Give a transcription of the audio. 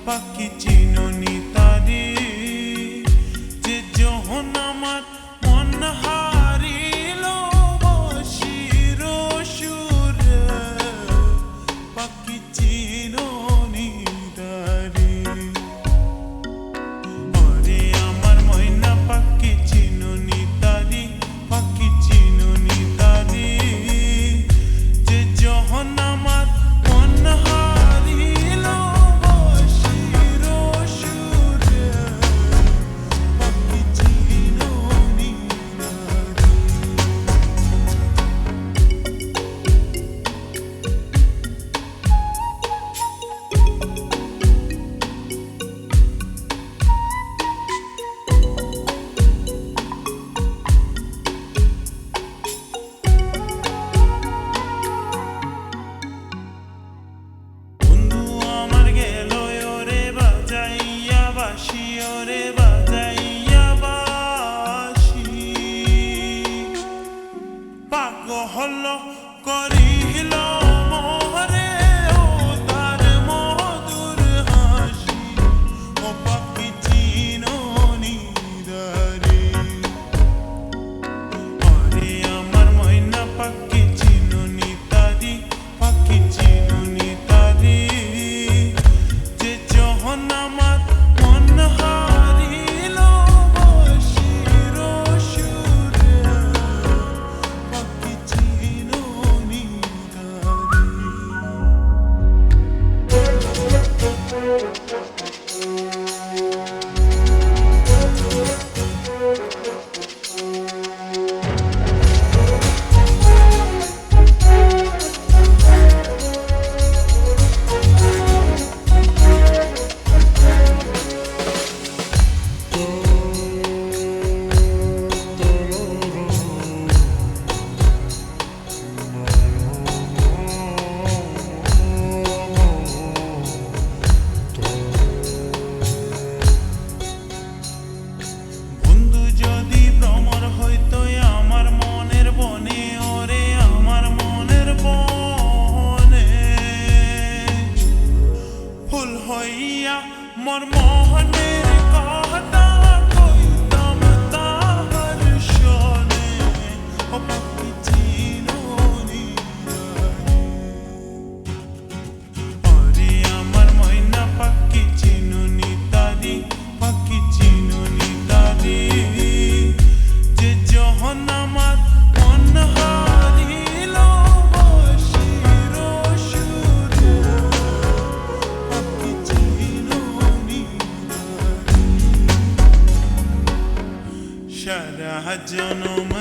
পাখি চিনুনি তারে যে যখন আমার মন হারিল বসির সুরে পাখি চিনুনি তারে ওরে আমার ময়না পাখি চিনুনি তারে পাখি চিনুনি তারে যে যখন আমার মন হারিল বসির সুরে পাখি চিনুনি তারে বন্ধু আমার গেল ওরে বাজাইয়া বাসি ওরে বাজাইয়া বাসি পাগল করিল মোরে ও তার মধুর হাসি ও পাখি চিনুনি তারে ওরে আমার ময়না পাখি চিনুনি তারে পাখি চিনুনি তারে যে যখন আমার মন হারিল বসির সুরে পাখি চিনুনি তারে বন্ধু যদি ভ্রমর হইতো আমার মনের বনে ওরে আমার মনের বনে ফুল হইয়া মোর মোহনের কথা কইতাম তাহার শোনে ও পাখি চিনুনি তারে ওরে আমার ময়না পাখি চিনুনি তারে পাখি চিনুনি তারে যে যখন আমার মন হারিল বসির সুরে পাখি চিনুনি তারে সারা জনম